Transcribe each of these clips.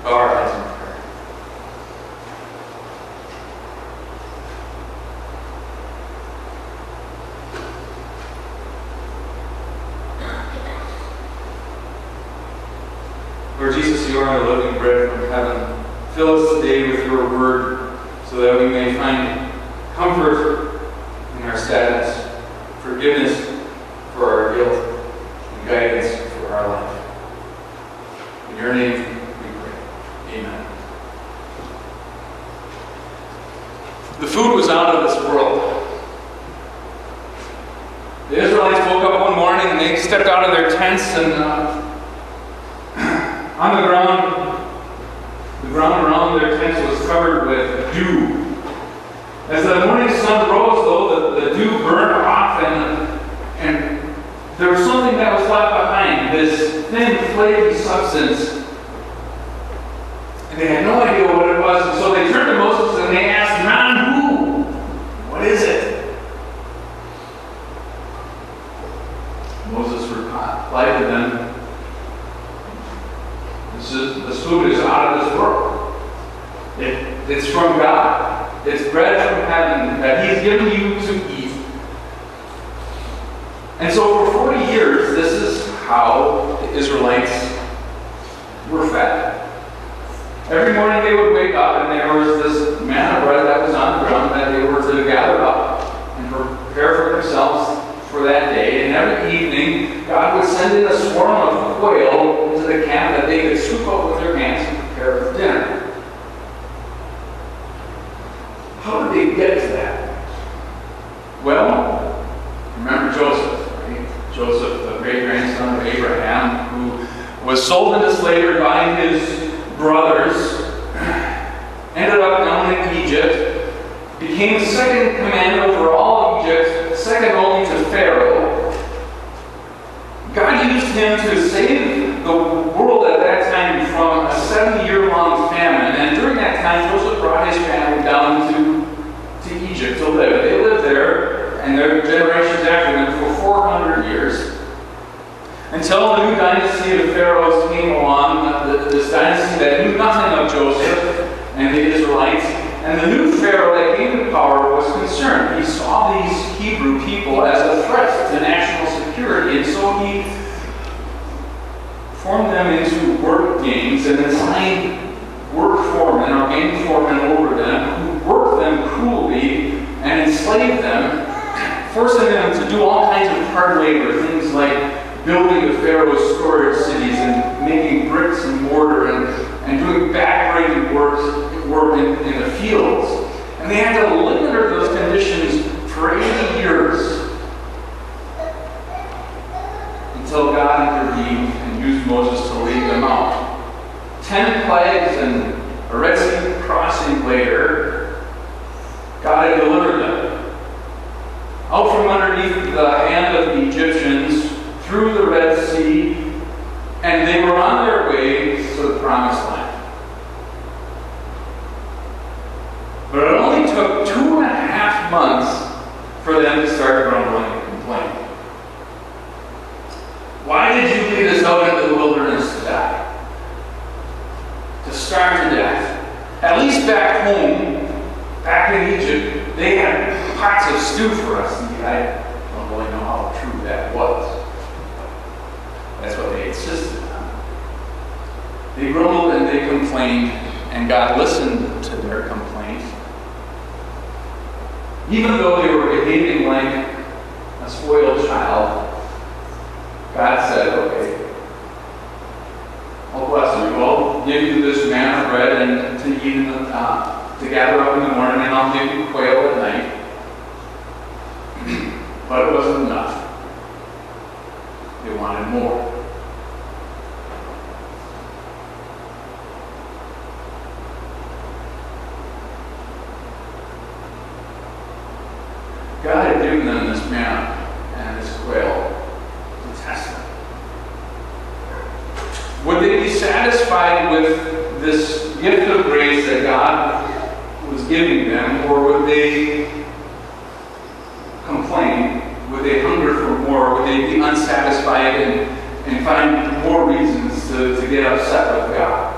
Bow our heads in prayer. Lord Jesus, you are the living bread from heaven. Fill us today with your word so that we may find comfort in our sadness, forgiveness for our guilt, and guidance for our life. In your name we pray. Amen. The food was out of this world. The Israelites woke up one morning and they stepped out of their tents and on the ground around their tents was covered with dew. As the morning sun rose, though, the dew burned off, and there was something that was left behind, this thin, flaky substance. And they had no idea what it was, and so they turned to Moses and they asked, "Man, who? What is it?" Moses replied to them, "This food is out of this world. It's from God. It's bread from heaven that He's given you to eat." And so for 40 years, this is how the Israelites were fed. Every morning they would wake up and there was this manna bread that was on the ground that they were to gather up and prepare for themselves for that day. And every evening, God would send in a swarm of quail into the camp that they could scoop up with their hands and prepare for dinner. How did they get to that? Well, remember Joseph, right? Joseph, the great-grandson of Abraham, who was sold into slavery by his brothers, ended up down in Egypt, became second commander over all of Egypt, second only to Pharaoh. God used him to save the world at that time from a 70-year-long famine. And during that time, Joseph brought his family down to Egypt to live. They lived there, and their generations after them, for 400 years. Until the new dynasty of Pharaohs came along, this dynasty that knew nothing of Joseph and the Israelites. And the new Pharaoh that came to power was concerned. He saw these Hebrew people as a threat to national security, and so he formed them into work gangs and assigned work foremen or gang foremen over them who worked them cruelly and enslaved them, forcing them to do all kinds of hard labor, things like building the Pharaoh's storage cities and making bricks and mortar and doing backbreaking work in the fields. And they had to live under those conditions for 80 years until God intervened and used Moses to lead them out. 10 plagues and a Red Sea crossing later, God had delivered them out from underneath the hand of the Egyptians through the Red Sea, and they were on their way to the Promised Land. But it only took 2.5 months for them to start grumbling and complaining. Why did you lead us out into the wilderness to die? To starve to death? At least back home, back in Egypt, they had pots of stew for us. I don't really know how true that was. That's what they insisted on. They grumbled and they complained, and God listened to their complaint. Even though they were behaving like a spoiled child, God said, "Okay, I'll bless you. I'll give you this manna bread and to eat to gather up in the morning, and I'll give you quail at night." But it wasn't enough. They wanted more. God had given them this manna and this quail to test them. Would they be satisfied with this gift of grace that God was giving them, or would they complain? Would they hunger for more? Would they be unsatisfied and find more reasons to get upset with God?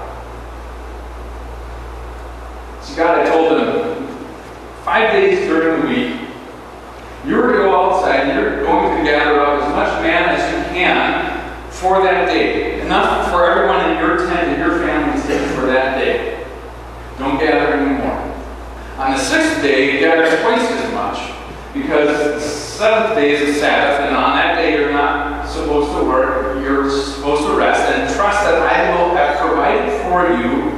day is the Sabbath, and on that day you're not supposed to work, you're supposed to rest, and trust that I will have provided for you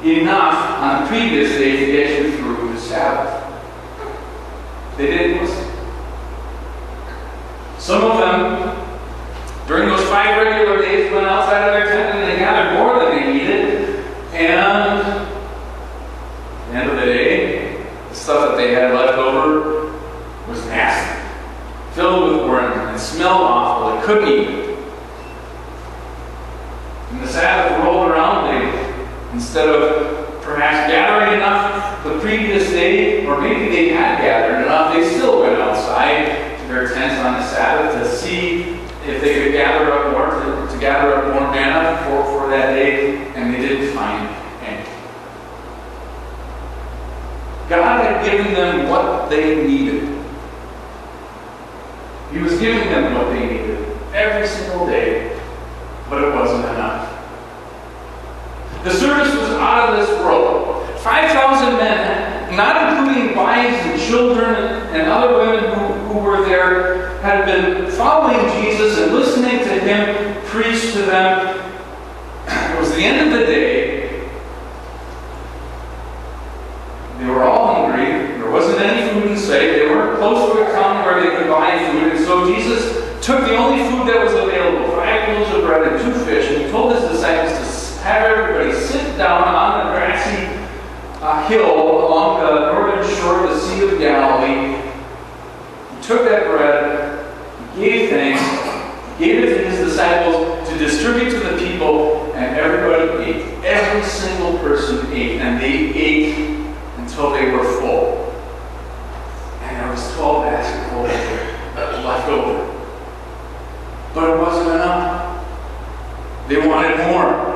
enough on the previous day to get you through the Sabbath. They didn't listen. Some of them, during those 5 regular days, went outside of their tent and they gathered more than they needed. And at the end of the day, the stuff that they had left over was nasty, filled with worms, and smelled awful. They couldn't eat it. And the Sabbath rolled around. Instead of perhaps gathering enough the previous day, or maybe they had gathered enough, they still went outside to their tents on the Sabbath to see if they could gather up more, to gather up more manna for that day, and they didn't find any. God had given them what they needed. He was giving them what they needed every single day, but it wasn't enough. The service was out of this world. 5,000 men, not including wives and children and other women who were there, had been following Jesus and listening to him preach to them. It was the end of the day. They were all hungry. There wasn't any food in sight. They weren't close to a town where they could buy food. And so Jesus took the only food that was available, 5 loaves of bread and 2 fish, and he told his disciples to have everybody sit down on a grassy hill along the northern shore of the Sea of Galilee. He took that bread, he gave thanks, he gave it to his disciples to distribute to the people, and everybody ate. Every single person ate, and they ate until they were full. And there was 12 basketfuls left over. But it wasn't enough. They wanted more.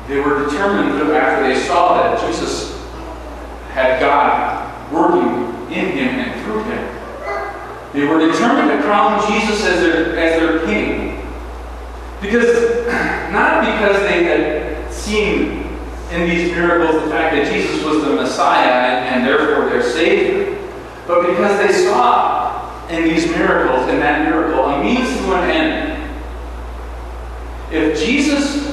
They were determined, after they saw that Jesus had God working in him and through him, they were determined to crown Jesus as their king. Not because they had seen in these miracles the fact that Jesus was the Messiah and therefore their Savior, but because they saw in these miracles, in that miracle, a means to an end. If Jesus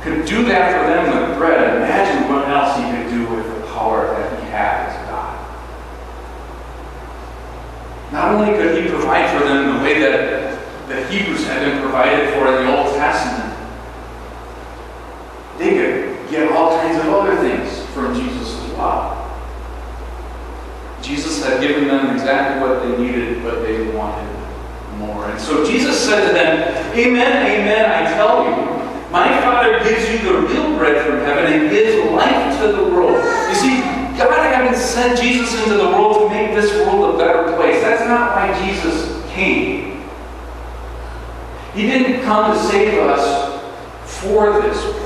could do that for them with bread, imagine what else he could do with the power that he had as God. Not only could he provide for them the way that the Hebrews had been provided for in the Old Testament, they could get all kinds of other things from Jesus as well. Jesus had given them exactly what they needed, but they wanted more. And so Jesus said to them, "Amen, amen, I tell you, my Father gives you the real bread from heaven and gives life to the world." You see, God hadn't sent Jesus into the world to make this world a better place. That's not why Jesus came. He didn't come to save us for this world.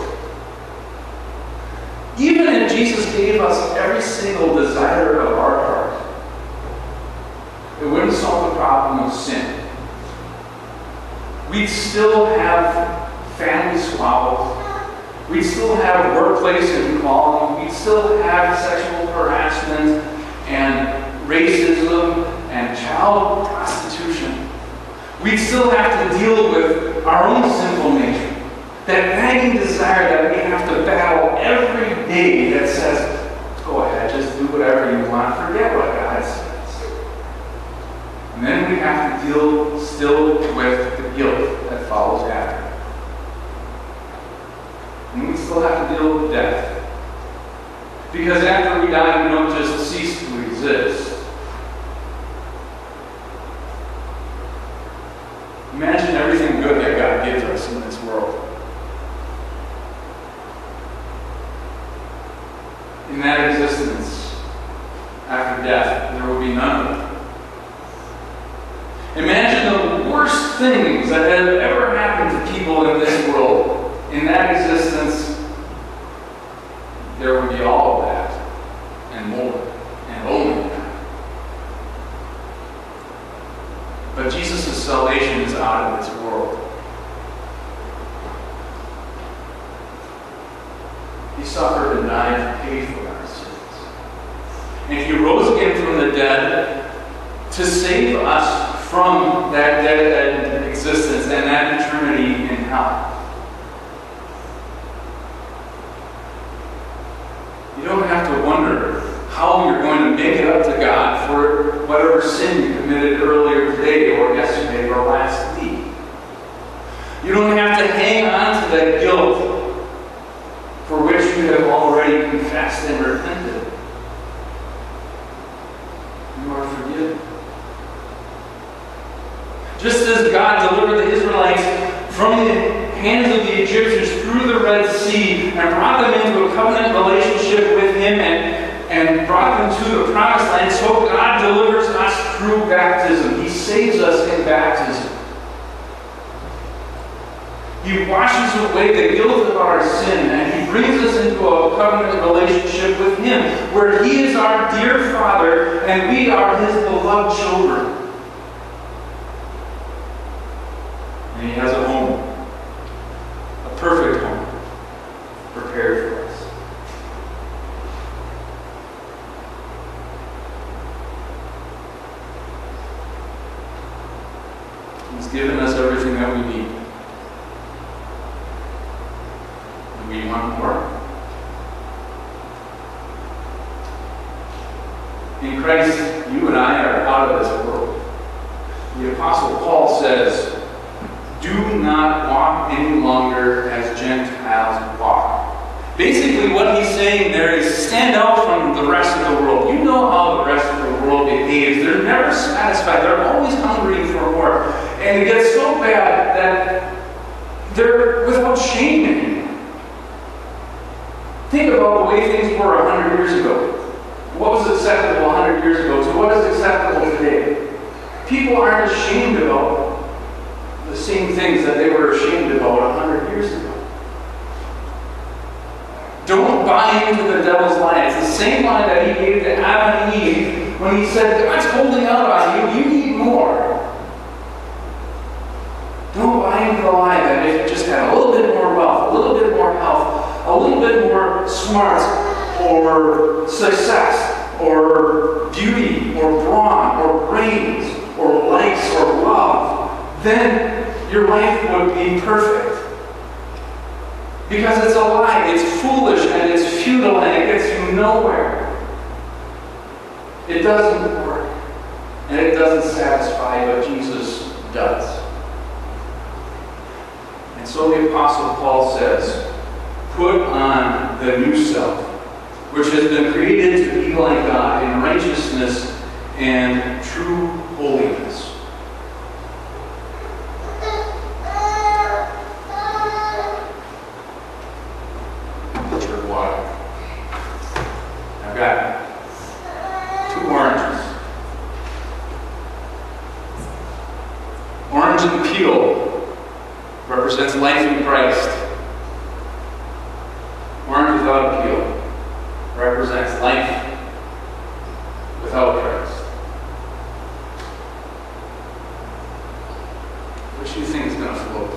Even if Jesus gave us every single desire of our heart, it wouldn't solve the problem of sin. We'd still have family squabbles. We'd still have workplace inequality. We'd still have sexual harassment and racism and child prostitution. We'd still have to deal with our own sinful nature. That nagging desire that we have to battle every day that says, go ahead, just do whatever you want, forget what God says. And then we have to deal still with the guilt that follows after. And we still have to deal with death. Because after we die, we don't just cease to exist. Imagine everything good that God gives us in this world. In that existence, after death, there will be none of it. Imagine the worst things that have ever happened to people in this world. In that existence, there would be all of that, and more, and only that. But Jesus' salvation is out of this world. He suffered and died to pay for our sins. And he the dead to save us from that dead existence and that eternity in hell. You don't have to wonder how you're going to make it up to God for whatever sin you committed earlier today or yesterday or last week. You don't have to hang on to that guilt for which you have already confessed and repented. You are forgiven. Just as God delivered the Israelites from the hands of the Egyptians through the Red Sea and brought them into a covenant relationship with Him and brought them to the promised land, so God delivers us through baptism. He saves us in baptism. He washes away the guilt of our sin, and He brings us into a covenant relationship with Him, where He is our dear Father, and we are His beloved children. And He has a home, a perfect home, prepared for us. He's given us everything that we need. We want more. In Christ, you and I are out of this world. The Apostle Paul says, do not walk any longer as Gentiles walk. Basically, what he's saying there is stand out from the rest of the world. You know how the rest of the world behaves. They're never satisfied. They're always hungry for more. And it gets so bad that they're without shame anymore. Think about the way things were 100 years ago. What was acceptable 100 years ago to what is acceptable today? People aren't ashamed about the same things that they were ashamed about 100 years ago. Don't buy into the devil's lie. It's the same lie that he gave to Adam and Eve when he said, God's holding out on you, you need more. Don't buy into the lie that if you just had a little bit more wealth, a little bit more health, a little bit more smarts, or success, or beauty, or brawn, or brains, or likes, or love, then your life would be perfect. Because it's a lie, it's foolish, and it's futile, and it gets you nowhere. It doesn't work, and it doesn't satisfy, but Jesus does. And so the Apostle Paul says, put on the new self, which has been created to be like God in righteousness and true holiness. Pitcher of water. I've got 2 oranges. Orange and peel represents life in Christ. Orange without peel represents life without Christ. Which do you think is going to float?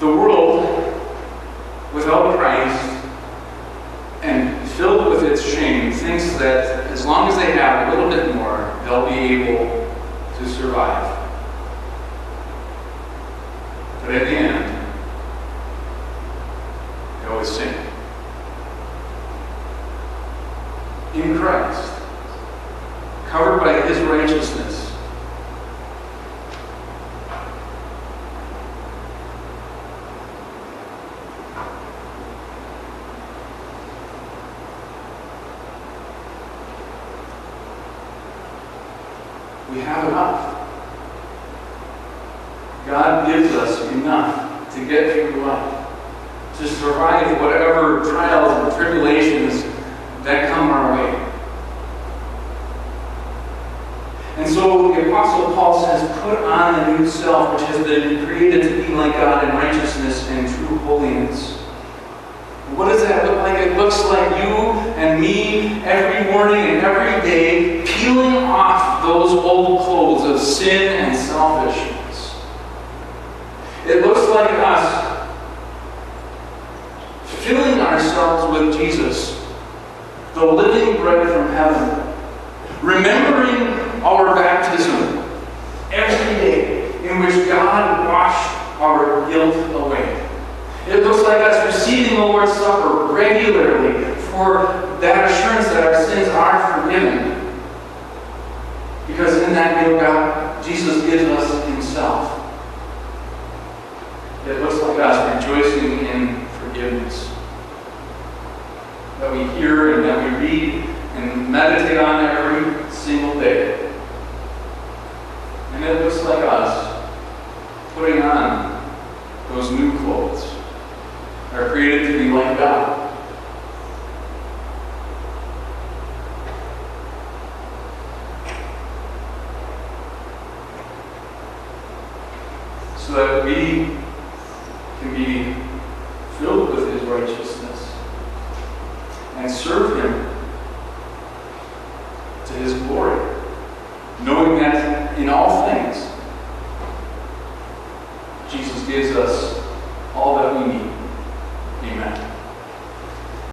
The world without Christ and filled with its shame thinks that as long as they have a little bit more, they'll be able to survive. But at the end, they always sink. In Christ, covered by His righteousness, we have enough. God gives us enough to get through life, to survive whatever trials and tribulations that come our way. And so the Apostle Paul says, put on the new self, which has been created to be like God in righteousness and true holiness. What does that look like? It looks like you and me every morning and every day peeling off those old clothes of sin and selfishness. It looks like us filling our ourselves with Jesus, the living bread from heaven, remembering our baptism every day in which God washed our guilt away. It looks like us receiving the Lord's Supper regularly for that assurance that our sins are forgiven. Because in that meal, Jesus gives us himself. It looks like us rejoicing in forgiveness that we hear and that we read and meditate on every single day. And it looks like us putting on those new clothes that are created to be like God. So that we can be filled with his righteousness and serve him